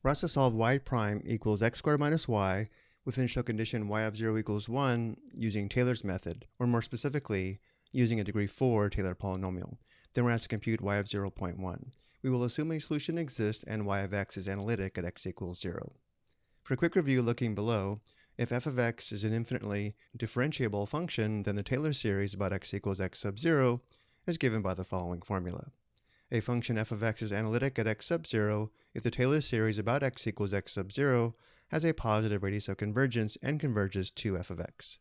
For us to solve y prime equals x squared minus y with initial condition y of 0 equals 1 using Taylor's method, or more specifically, using a degree 4 Taylor polynomial, then we're asked to compute y of 0.1. We will assume a solution exists and y of x is analytic at x equals 0. For a quick review looking below, if f of x is an infinitely differentiable function, then the Taylor series about x equals x sub 0 is given by the following formula. A function f of x is analytic at x sub 0 if the Taylor series about x equals x sub 0 has a positive radius of convergence and converges to f of x.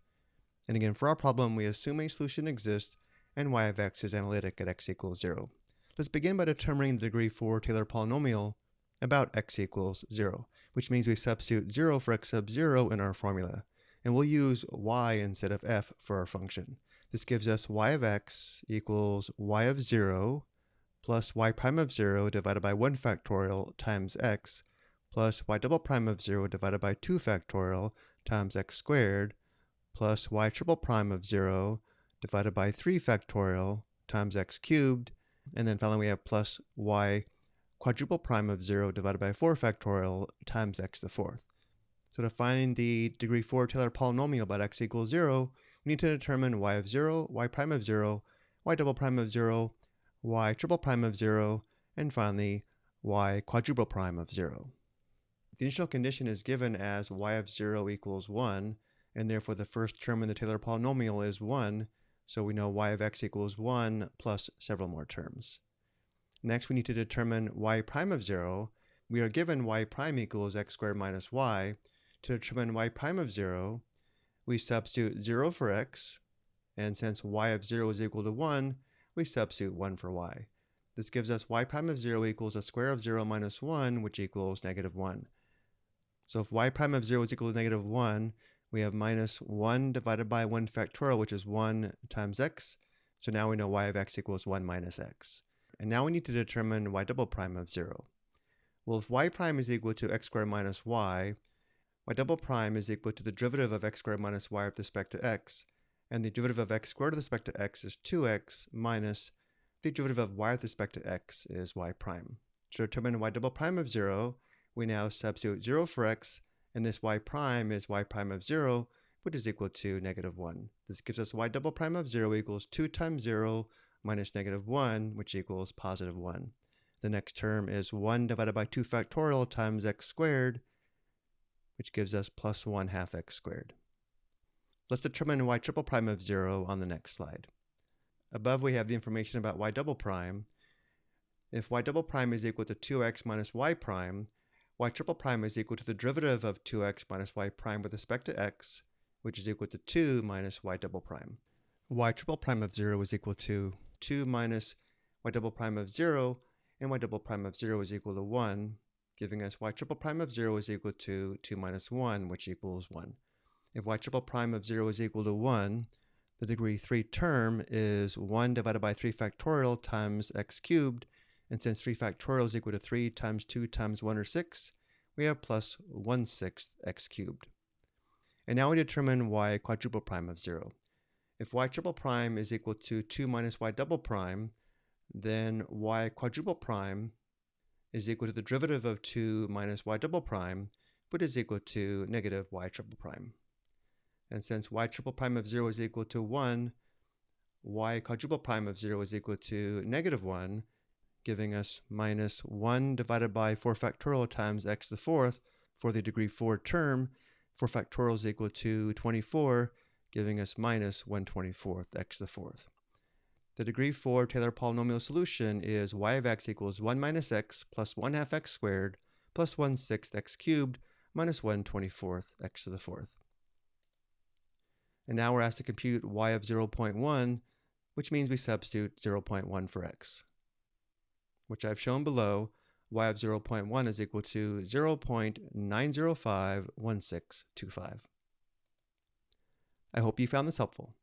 And again, for our problem, we assume a solution exists and y of x is analytic at x equals 0. Let's begin by determining the degree 4 Taylor polynomial about x equals 0, which means we substitute 0 for x sub 0 in our formula, and we'll use y instead of f for our function. This gives us y of x equals y of 0 plus y prime of 0 divided by 1 factorial times x plus y double prime of 0 divided by 2 factorial times x squared plus y triple prime of 0 divided by 3 factorial times x cubed, and then finally we have plus y quadruple prime of 0 divided by 4 factorial times x to the fourth. So to find the degree 4 Taylor polynomial about x equals 0, we need to determine y of 0, y prime of 0, y double prime of 0, y triple prime of 0, and finally y quadruple prime of 0. The initial condition is given as y of 0 equals 1, and therefore the first term in the Taylor polynomial is 1, so we know y of x equals 1 plus several more terms. Next, we need to determine y prime of 0. We are given y prime equals x squared minus y. To determine y prime of 0, we substitute 0 for x, and since y of 0 is equal to 1, we substitute 1 for y. This gives us y prime of 0 equals the square of 0 minus 1, which equals negative 1. So if y prime of 0 is equal to negative 1, we have minus 1 divided by 1 factorial, which is 1 times x. So now we know y of x equals 1 minus x. And now we need to determine y double prime of 0. Well, if y prime is equal to x squared minus y double prime is equal to the derivative of x squared minus y with respect to x, and the derivative of x squared with respect to x is 2x minus the derivative of y with respect to x is y prime. To determine y double prime of 0, we now substitute 0 for x, and this y prime is y prime of 0, which is equal to negative 1. This gives us y double prime of 0 equals 2 times 0 minus negative 1, which equals positive 1. The next term is 1 divided by 2 factorial times x squared, which gives us plus 1 half x squared. Let's determine y triple prime of 0 on the next slide. Above we have the information about y double prime. If y double prime is equal to 2x minus y prime, y triple prime is equal to the derivative of 2x minus y prime with respect to x, which is equal to 2 minus y double prime. Y triple prime of 0 is equal to 2 minus y double prime of 0, and y double prime of 0 is equal to 1, giving us y triple prime of 0 is equal to 2 minus 1, which equals 1. If y triple prime of 0 is equal to 1, the degree 3 term is 1 divided by 3 factorial times x cubed, and since 3 factorial is equal to 3 times 2 times 1 or 6, we have plus 1/6 x cubed. And now we determine y quadruple prime of 0. If y triple prime is equal to 2 minus y double prime, then y quadruple prime is equal to the derivative of 2 minus y double prime, which is equal to negative y triple prime. And since y triple prime of 0 is equal to 1, y quadruple prime of 0 is equal to negative 1, giving us minus 1 divided by 4 factorial times x to the fourth for the degree 4 term. 4 factorial is equal to 24, giving us minus 1/24 x to the fourth. The degree 4 Taylor polynomial solution is y of x equals 1 minus x plus 1 half x squared plus 1/6 x cubed minus 1/24 x to the fourth. And now we're asked to compute y of 0.1, which means we substitute 0.1 for x, which I've shown below. Y of 0.1 is equal to 0.9051625. I hope you found this helpful.